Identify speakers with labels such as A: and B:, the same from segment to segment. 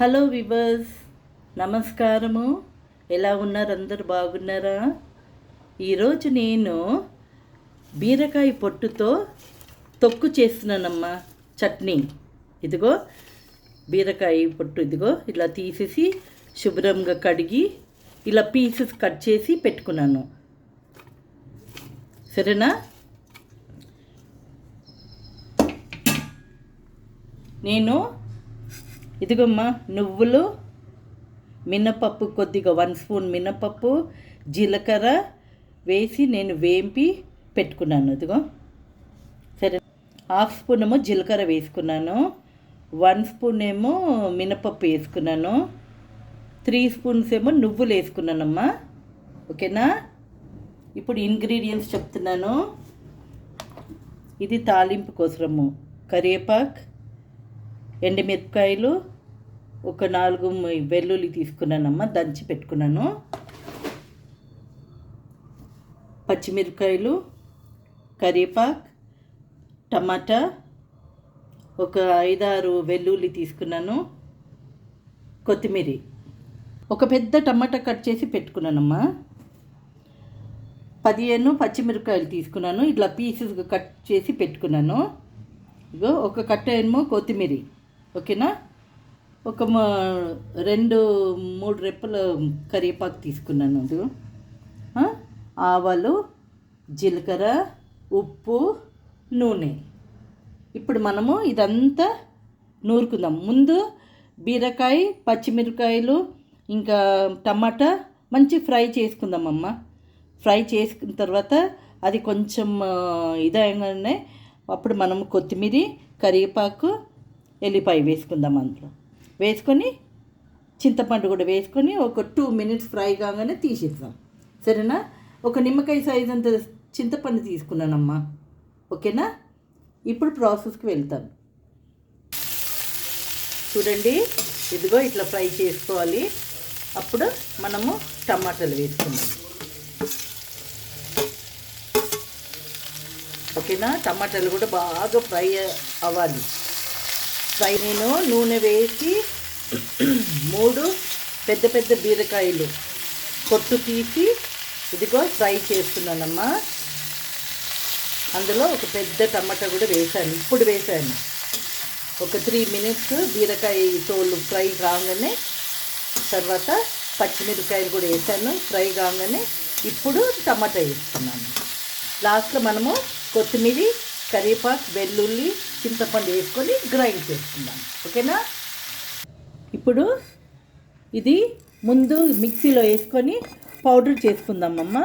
A: Hello viewers, నమస్కారము. ఎలా ఉన్నారు? అందరు బాగున్నారా? ఈరోజు నేను బీరకాయ పొట్టుతో తొక్కు చేస్తున్నానమ్మా, చట్నీ. ఇదిగో బీరకాయ పొట్టు, ఇదిగో ఇలా తీసేసి శుభ్రంగా కడిగి ఇలా పీసెస్ కట్ చేసి పెట్టుకున్నాను. సరేనా? నేను ఇదిగోమ్మా నువ్వులు, మినపప్పు, కొద్దిగా 1 స్పూన్ మినపప్పు, జీలకర్ర వేసి నేను వేంపి పెట్టుకున్నాను. ఇదిగో సరే, 1/2 స్పూన్ ఏమో జీలకర్ర వేసుకున్నాను, 1 స్పూన్ ఏమో మినపప్పు వేసుకున్నాను, 3 స్పూన్స్ ఏమో నువ్వులు వేసుకున్నానమ్మా. ఓకేనా? ఇప్పుడు ఇంగ్రీడియంట్స్ చెప్తున్నాను. ఇది తాలింపు కోసము కరివేపాకు, ఎండుమిరపకాయలు, ఒక 4 వెల్లుల్లి తీసుకున్నానమ్మా, దంచి పెట్టుకున్నాను, పచ్చిమిరపకాయలు, కరివేపాకు, టమాటా, ఒక 5-6 వెల్లుల్లి తీసుకున్నాను, కొత్తిమీర, ఒక పెద్ద టమాటా కట్ చేసి పెట్టుకున్నానమ్మా, 15 పచ్చిమిరపకాయలు తీసుకున్నాను, ఇట్లా పీసెస్గా కట్ చేసి పెట్టుకున్నాను. ఇగో ఒక కట్ట ఏమో కొత్తిమీర. ఓకేనా? ఒక 2-3 రెప్పల కరివేపాకు తీసుకున్నాను. ఆవాలు, జీలకర్ర, ఉప్పు, నూనె. ఇప్పుడు మనము ఇదంతా నూరుకుందాం. ముందు బీరకాయ, పచ్చిమిరపకాయలు, ఇంకా టమాటా మంచి ఫ్రై చేసుకుందామమ్మ. ఫ్రై చేసుకున్న తర్వాత అది కొంచెం ఇదగానే అప్పుడు మనము కొత్తిమీర, కరివేపాకు, ఎల్లిపాయ వేసుకుందాం. అందులో వేసుకొని చింతపండు కూడా వేసుకొని ఒక 2 మినిట్స్ ఫ్రై కాగానే తీసేద్దాం. సరేనా? ఒక నిమ్మకాయ సైజ్ అంత చింతపండు తీసుకున్నానమ్మా. ఓకేనా? ఇప్పుడు ప్రాసెస్కి వెళ్తాను. చూడండి, ఇదిగో ఇట్లా ఫ్రై చేసుకోవాలి. అప్పుడు మనము టమాటాలు వేసుకుందాం. ఓకేనా? టమాటాలు కూడా బాగా ఫ్రై అవ్వాలి. నేను నూనె వేసి 3 పెద్ద పెద్ద బీరకాయలు పొట్టు తీసి ఇదిగో ఫ్రై చేస్తున్నానమ్మా. అందులో ఒక పెద్ద టమాటా కూడా వేసాను, ఇప్పుడు వేసాను. ఒక 3 మినిట్స్ బీరకాయ తోలు ఫ్రై కాగానే తర్వాత పచ్చిమిరపకాయలు కూడా వేసాను, ఫ్రై కాగానే ఇప్పుడు టమాటా వేస్తున్నాను. లాస్ట్లో మనము కొత్తిమీర, కరివేపాకు, వెల్లుల్లి, చింతపండు వేసుకొని గ్రైండ్ చేసుకుందాం. ఓకేనా? ఇప్పుడు ఇది ముందు మిక్సీలో వేసుకొని పౌడర్ చేసుకుందామమ్మ.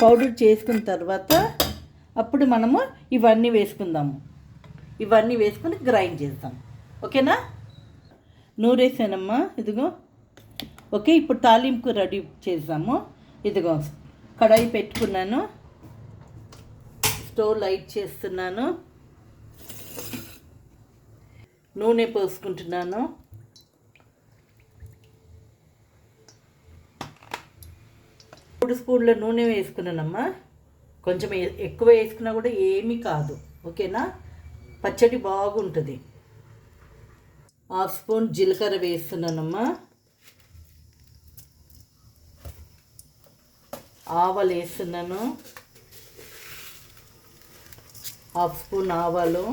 A: పౌడర్ చేసుకున్న తర్వాత అప్పుడు మనము ఇవన్నీ వేసుకుందాము. ఇవన్నీ వేసుకొని గ్రైండ్ చేద్దాం. ఓకేనా? నూరేసానమ్మా. ఇదిగో ఓకే. ఇప్పుడు తాలింపు రెడీ చేద్దాము. ఇదిగో కడాయి పెట్టుకున్నాను, స్టవ్ లైట్ చేస్తున్నాను, నూనె పోసుకుంటున్నాను. మూడు స్పూన్ల నూనె వేసుకున్నానమ్మా. కొంచెం ఎక్కువ వేసుకున్నా కూడా ఏమీ కాదు. ఓకేనా? పచ్చడి బాగుంటుంది. 1/2 స్పూన్ జీలకర్ర వేస్తున్నానమ్మా. ఆవాలు వేస్తున్నాను, 1/2 స్పూన్ ఆవాలు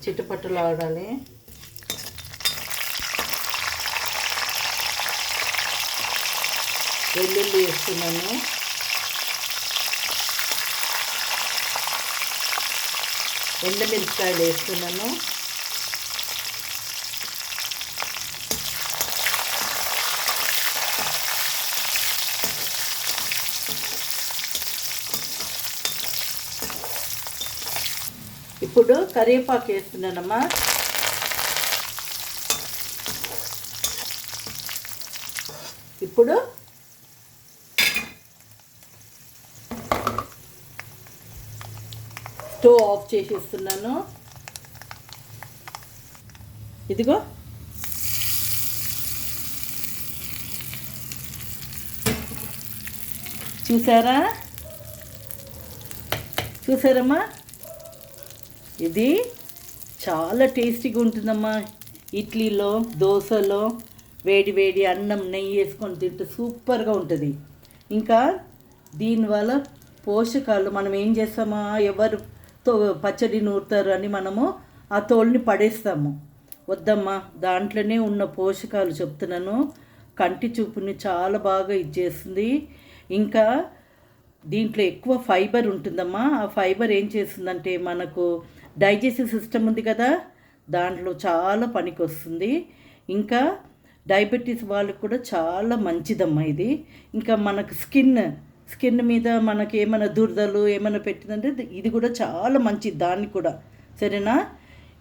A: చిట్టుపట్టులు ఆడాలి. వెల్లుల్లి వేస్తున్నాను, ఎండుమిరపకాయలు వేస్తున్నాను, ఇప్పుడు కరివేపాకు వేస్తున్నానమ్మా. ఇప్పుడు స్టవ్ ఆఫ్ చేసేస్తున్నాను. ఇదిగో చూసారా? చూసారమ్మా? ఇది చాలా టేస్టీగా ఉంటుందమ్మా. ఇడ్లీలో, దోశలో వేడి వేడి అన్నం నెయ్యి వేసుకొని తింటే సూపర్గా ఉంటుంది. ఇంకా దీనివల్ల పోషకాలు మనం ఏం చేస్తామా, ఎవరు పచ్చడి నూరుతారు అని మనము ఆ తోలుని పడేస్తాము. వద్దమ్మా, దాంట్లోనే ఉన్న పోషకాలు చెప్తున్నాను. కంటి చూపుని చాలా బాగా ఇచ్చేస్తుంది. ఇంకా దీంట్లో ఎక్కువ ఫైబర్ ఉంటుందమ్మా. ఆ ఫైబర్ ఏం చేస్తుందంటే మనకు డైజెస్టివ్ సిస్టమ్ ఉంది కదా, దాంట్లో చాలా పనికి వస్తుంది. ఇంకా డయాబెటీస్ వాళ్ళకి కూడా చాలా మంచిదమ్మా ఇది. ఇంకా మనకు స్కిన్ మీద మనకి ఏమైనా దురదలు ఏమైనా పెట్టిందంటే ఇది కూడా చాలా మంచిది దాన్ని కూడా. సరేనా?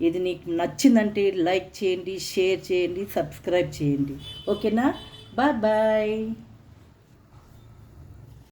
A: ఇది నీకు నచ్చిందంటే లైక్ చేయండి, షేర్ చేయండి, సబ్స్క్రైబ్ చేయండి. ఓకేనా? Bye bye.